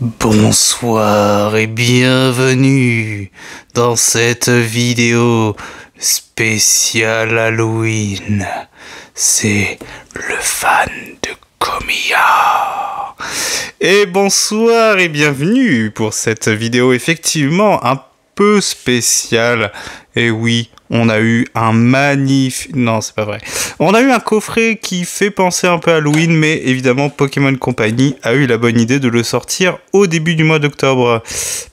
Bonsoir et bienvenue dans cette vidéo spéciale Halloween. C'est le fan de Komiya. Et bonsoir et bienvenue pour cette vidéo effectivement un peu spéciale. Et oui, on a eu un magnifique... Non, c'est pas vrai. On a eu un coffret qui fait penser un peu à Halloween, mais évidemment, Pokémon Company a eu la bonne idée de le sortir au début du mois d'octobre.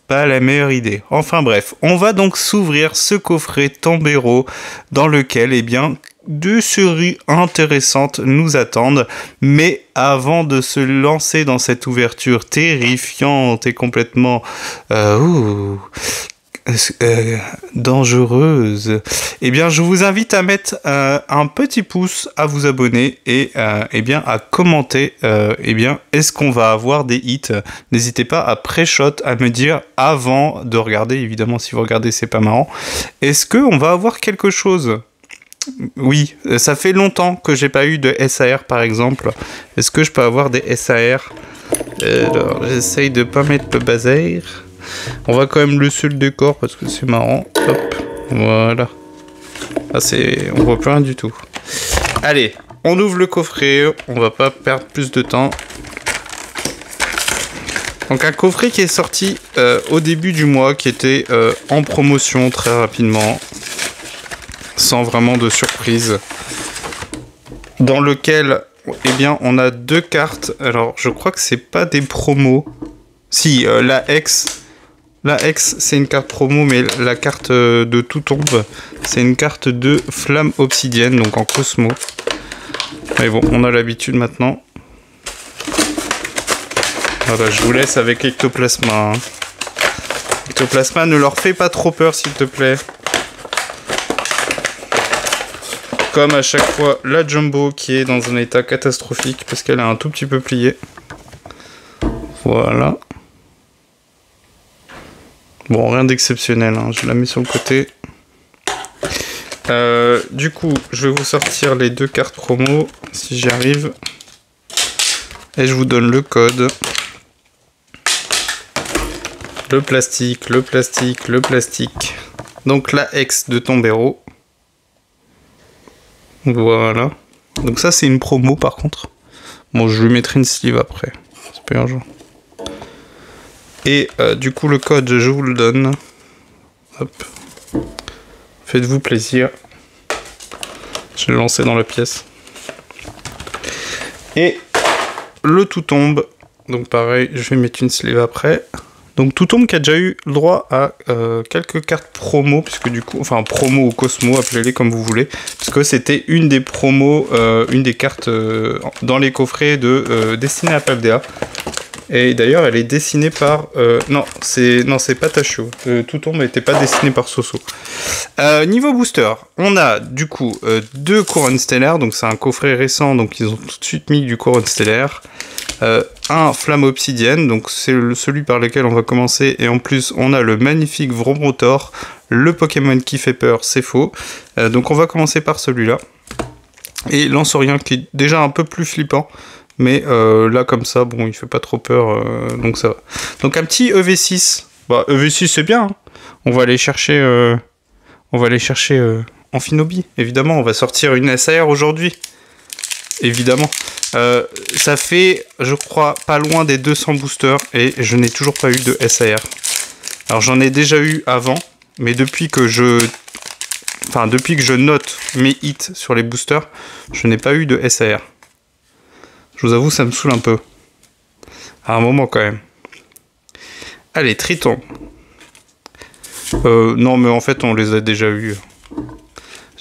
Pas la meilleure idée. Enfin bref, on va donc s'ouvrir ce coffret Tombero dans lequel, eh bien, deux séries intéressantes nous attendent. Mais avant de se lancer dans cette ouverture terrifiante et complètement... dangereuse, eh bien je vous invite à mettre un petit pouce, à vous abonner et eh bien à commenter eh bien est-ce qu'on va avoir des hits. N'hésitez pas à pré-shot à me dire avant de regarder, évidemment si vous regardez c'est pas marrant, est-ce qu'on va avoir quelque chose. Oui, ça fait longtemps que j'ai pas eu de SAR par exemple. Est-ce que je peux avoir des SAR? Alors j'essaye de pas mettre le bazar. On va quand même le seul décor parce que c'est marrant. Hop, voilà. Ah, on voit plus rien du tout. Allez, on ouvre le coffret. On va pas perdre plus de temps. Donc un coffret qui est sorti au début du mois, qui était en promotion très rapidement, sans vraiment de surprise, dans lequel, eh bien, on a deux cartes. Alors, je crois que c'est pas des promos. Si, la X, c'est une carte promo, mais la carte de Tout Tombe, c'est une carte de Flamme Obsidienne, donc en Cosmo. Mais bon, on a l'habitude maintenant. Voilà, je vous laisse avec Ectoplasma. Hein. Ectoplasma, ne leur fais pas trop peur, s'il te plaît. Comme à chaque fois, la Jumbo qui est dans un état catastrophique, parce qu'elle a un tout petit peu plié. Voilà. Bon, rien d'exceptionnel, hein. Je la mets sur le côté. Du coup, je vais vous sortir les deux cartes promo, si j'y arrive. Et je vous donne le code. Le plastique, le plastique, le plastique. Donc la X de Tombero. Voilà. Donc ça, c'est une promo, par contre. Bon, je lui mettrai une sleeve après. C'est pas urgent. Et du coup le code je vous le donne. Hop. Faites-vous plaisir. Je vais le lancer dans la pièce. Et le Tout Tombe. Donc pareil, je vais mettre une sleeve après. Donc Tout Tombe qui a déjà eu le droit à quelques cartes promo, puisque du coup, enfin promo ou Cosmo, appelez-les comme vous voulez, parce que c'était une des promos, une des cartes dans les coffrets de Destinée à Paldea. Et d'ailleurs, elle est dessinée par... non, c'est pas Tachio. Tout Tombe n'était pas dessiné par Soso. Niveau booster, on a du coup deux couronnes stellaires. Donc c'est un coffret récent, donc ils ont tout de suite mis du couronne stellaire. Un Flamme Obsidienne, donc c'est celui par lequel on va commencer. Et en plus, on a le magnifique Vrombrotor, le Pokémon qui fait peur, c'est faux. Donc on va commencer par celui-là. Et Lanceurien qui est déjà un peu plus flippant. Mais là, comme ça, bon, il fait pas trop peur, donc ça va. Donc un petit EV6. Bah, EV6, c'est bien. Hein. On va aller chercher, en Finobi. Évidemment, on va sortir une SAR aujourd'hui. Évidemment. Ça fait, je crois, pas loin des 200 boosters. Et je n'ai toujours pas eu de SAR. Alors, j'en ai déjà eu avant. Mais depuis que je note mes hits sur les boosters, je n'ai pas eu de SAR. Je vous avoue, ça me saoule un peu. À un moment, quand même. Allez, Triton. Non, mais en fait, on les a déjà eus.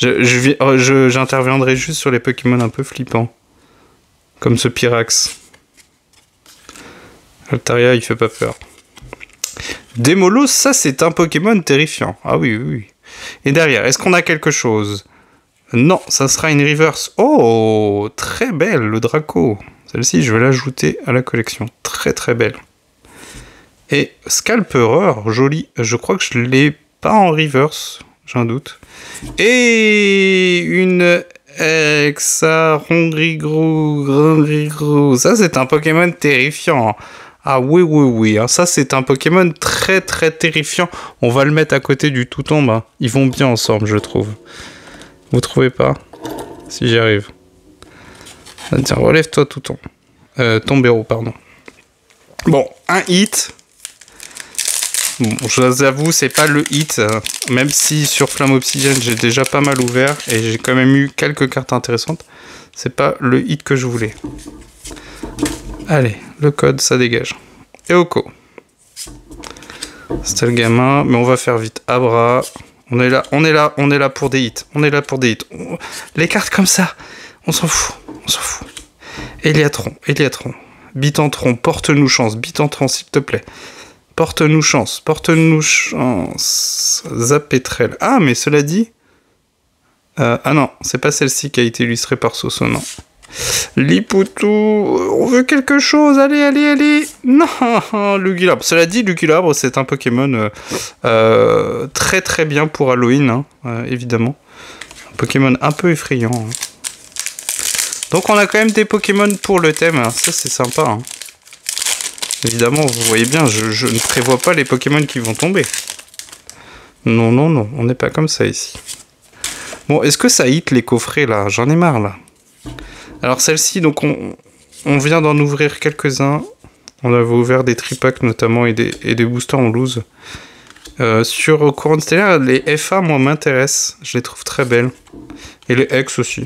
J'interviendrai juste sur les Pokémon un peu flippants. Comme ce Pyrax. Altaria, il fait pas peur. Démolos, ça, c'est un Pokémon terrifiant. Ah oui, oui, oui. Et derrière, est-ce qu'on a quelque chose ? Non, ça sera une reverse. Oh, très belle, le Draco. Celle-ci, je vais l'ajouter à la collection. Très, très belle. Et Scalperer, joli. Je crois que je ne l'ai pas en reverse. J'ai un doute. Et une Hexarongrigrou. Ça, c'est un Pokémon terrifiant. Ah oui, oui, oui. Hein. Ça, c'est un Pokémon très, très terrifiant. On va le mettre à côté du Toutombe. Hein. Ils vont bien ensemble, je trouve. Vous trouvez pas? Si j'y arrive. Tiens, relève-toi, Toutombe. Tombero, pardon. Bon, un hit. Bon, je vous avoue, c'est pas le hit. Même si sur Flamme Obsidienne, j'ai déjà pas mal ouvert. Et j'ai quand même eu quelques cartes intéressantes. C'est pas le hit que je voulais. Allez, le code, ça dégage. Eoko. C'était le gamin, mais on va faire vite. Abra. On est là, on est là, on est là pour des hits. On est là pour des hits. Les cartes comme ça, on s'en fout. On s'en fout. Eliatron, Eliatron. Bitantron, porte-nous chance. Bitantron, s'il te plaît. Porte-nous chance. Porte-nous chance. Zapetrel. Ah, mais cela dit... ah non, c'est pas celle-ci qui a été illustrée par Soso, non. Lipoutou, on veut quelque chose, allez, allez, allez. Non, Lugularbre. Cela dit, Lugularbre, c'est un Pokémon très très bien pour Halloween, hein, évidemment. Un Pokémon un peu effrayant. Hein. Donc on a quand même des Pokémon pour le thème, hein. Ça c'est sympa. Hein. Évidemment, vous voyez bien, je ne prévois pas les Pokémon qui vont tomber. Non, non, non, on n'est pas comme ça ici. Bon, est-ce que ça hit les coffrets là? J'en ai marre là. Alors celle-ci, donc on vient d'en ouvrir quelques-uns. On avait ouvert des tripacks notamment et des boosters en loose. Sur Courant Stellaire, les FA, moi, m'intéressent. Je les trouve très belles. Et les X aussi.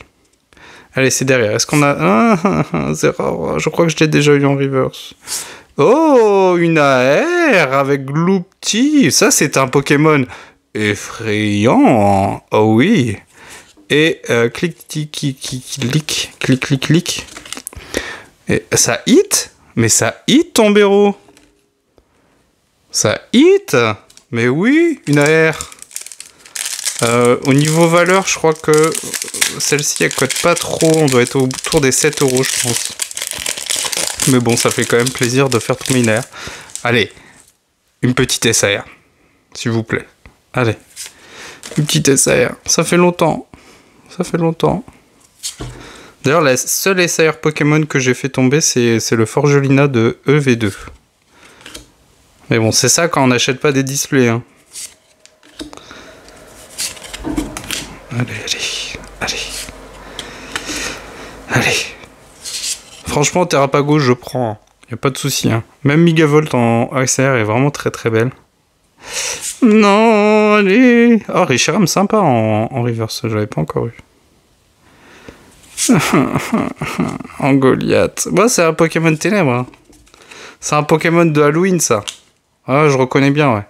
Allez, c'est derrière. Est-ce qu'on a... Ah, Zera, je crois que je l'ai déjà eu en reverse. Oh, une AR avec Gloopty. Ça, c'est un Pokémon effrayant. Oh oui. Et clic, clic, clic, clic. Et ça hit? Mais ça hit, Tombero. Ça hit? Mais oui, une AR. Au niveau valeur, je crois que celle-ci, elle cote pas trop. On doit être autour des 7 €, je pense. Mais bon, ça fait quand même plaisir de faire tomber une AR. Allez, une petite SAR, s'il vous plaît. Allez, une petite SAR. Ça fait longtemps. Ça fait longtemps. D'ailleurs, la seule SAR Pokémon que j'ai fait tomber, c'est le Forgelina de EV2. Mais bon, c'est ça quand on n'achète pas des displays. Hein. Allez, allez, allez. Allez. Franchement, Terrapago, je prends. Y a pas de souci. Hein. Même Megavolt en ASR est vraiment très très belle. Non, allez. Oh, Reshiram, sympa en reverse. Je l'avais pas encore eu. En Goliath. Bon, c'est un Pokémon ténèbres. Hein. C'est un Pokémon de Halloween, ça. Ah, je reconnais bien, ouais.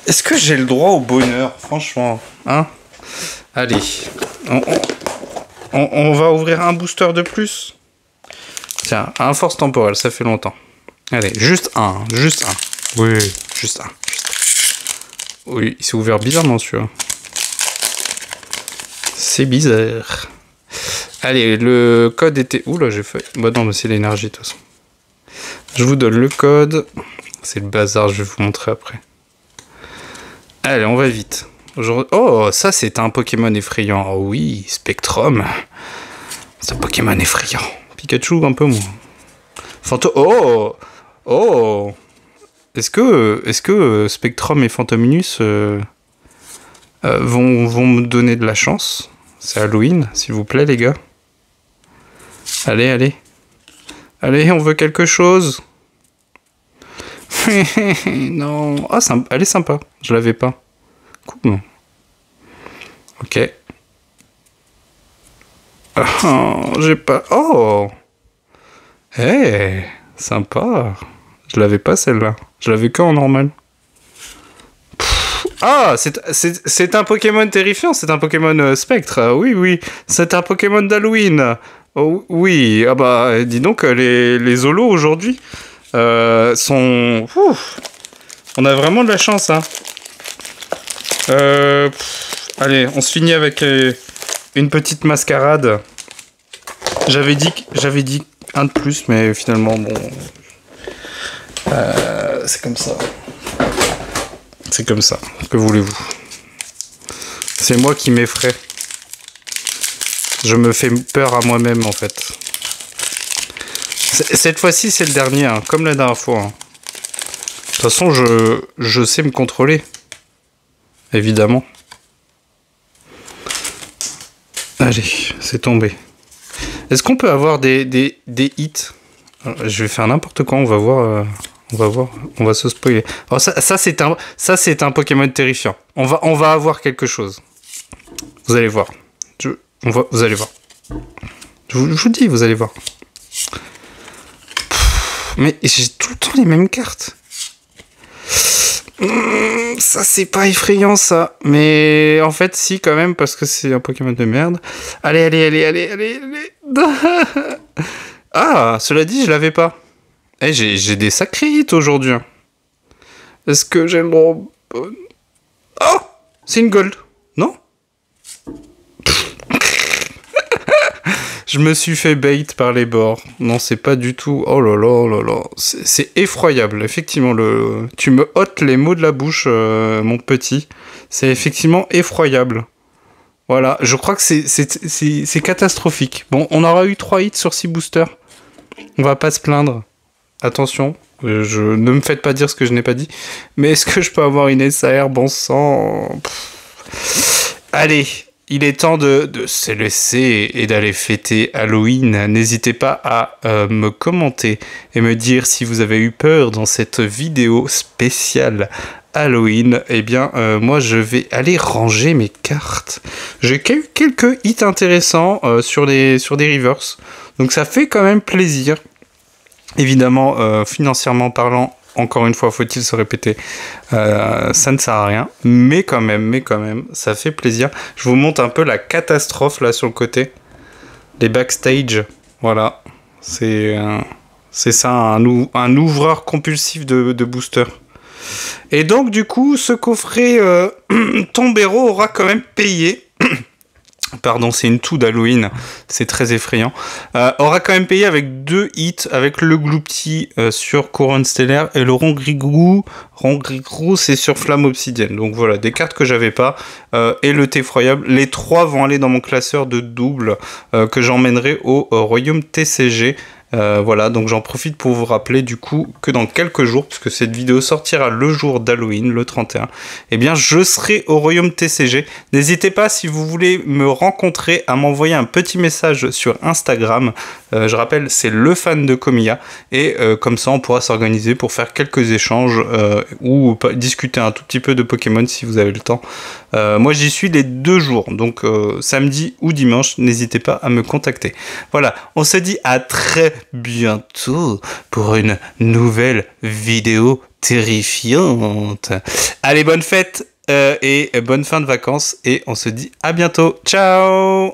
Est-ce que j'ai le droit au bonheur, franchement, hein? Allez, on va ouvrir un booster de plus. Tiens, un force temporelle, ça fait longtemps. Allez, juste un. Oui, juste un. Juste un. Oui, il s'est ouvert bizarrement, celui-là. C'est bizarre. Allez, le code était... Ouh là, j'ai fait... Bah non, mais c'est l'énergie, de toute façon. Je vous donne le code. C'est le bazar, je vais vous montrer après. Allez, on va vite. Oh, ça, c'est un Pokémon effrayant. Oh oui, Spectrum. C'est un Pokémon effrayant. Pikachu, un peu moins. Oh Est-ce que Spectrum et Phantominus vont me donner de la chance? C'est Halloween, s'il vous plaît, les gars. Allez, allez. Allez, on veut quelque chose. Non. Ah, elle est sympa. Je l'avais pas. Cool. Ok. Oh, j'ai pas... Oh. Hey, sympa. Je l'avais pas, celle-là. Je l'avais que en normal. Ah, c'est un Pokémon terrifiant. C'est un Pokémon spectre. Oui, oui. C'est un Pokémon d'Halloween. Oh, oui. Ah bah, dis donc, les holos aujourd'hui sont... Ouf. On a vraiment de la chance, hein. Allez, on se finit avec une petite mascarade. J'avais dit un de plus, mais finalement, bon... c'est comme ça. C'est comme ça. Que voulez-vous? C'est moi qui m'effraie. Je me fais peur à moi-même, en fait. Cette fois-ci, c'est le dernier, hein, comme la dernière fois. Hein. De toute façon, je sais me contrôler. Évidemment. Allez, c'est tombé. Est-ce qu'on peut avoir des hits? Alors, je vais faire n'importe quoi, on va voir. On va voir, on va se spoiler. Alors ça c'est un Pokémon terrifiant. On va avoir quelque chose. Vous allez voir. Vous allez voir. Je vous dis, vous allez voir. Mais j'ai tout le temps les mêmes cartes. Ça c'est pas effrayant ça. Mais en fait si quand même parce que c'est un Pokémon de merde. Allez. Ah, cela dit je l'avais pas. Eh, j'ai des sacrés hits aujourd'hui. Est-ce que j'ai le droit... Oh, c'est une gold. Non? Je me suis fait bait par les bords. Non, c'est pas du tout... Oh là là. C'est effroyable. Effectivement, tu me ôtes les mots de la bouche, mon petit. C'est effectivement effroyable. Voilà, je crois que c'est catastrophique. Bon, on aura eu 3 hits sur 6 boosters. On va pas se plaindre. Attention, ne me faites pas dire ce que je n'ai pas dit. Mais est-ce que je peux avoir une SAR, bon sang? Allez, il est temps de se laisser et d'aller fêter Halloween. N'hésitez pas à me commenter et me dire si vous avez eu peur dans cette vidéo spéciale Halloween. Eh bien, moi, je vais aller ranger mes cartes. J'ai eu quelques hits intéressants sur des reverse. Donc ça fait quand même plaisir. Évidemment, financièrement parlant, encore une fois, faut-il se répéter, ça ne sert à rien. Mais quand même, ça fait plaisir. Je vous montre un peu la catastrophe là sur le côté. Les backstage, voilà. C'est ça, un ouvreur compulsif de booster. Et donc, du coup, ce coffret Tombero aura quand même payé. Pardon, c'est une toux d'Halloween, c'est très effrayant. Aura quand même payé avec 2 hits, avec le Gloupti sur Couronne Stellaire et le Rongrigou, c'est sur Flamme Obsidienne. Donc voilà, des cartes que j'avais pas et le Effroyable. Les 3 vont aller dans mon classeur de double que j'emmènerai au Royaume TCG. Voilà, donc j'en profite pour vous rappeler du coup que dans quelques jours, puisque cette vidéo sortira le jour d'Halloween, le 31, eh bien je serai au Royaume TCG. N'hésitez pas, si vous voulez me rencontrer, à m'envoyer un petit message sur Instagram. Je rappelle, c'est le fan de Komiya. Et comme ça, on pourra s'organiser pour faire quelques échanges ou discuter un tout petit peu de Pokémon si vous avez le temps. Moi, j'y suis les 2 jours, donc samedi ou dimanche, n'hésitez pas à me contacter. Voilà, on se dit à très bientôt pour une nouvelle vidéo terrifiante. Allez, bonne fête et bonne fin de vacances et on se dit à bientôt. Ciao!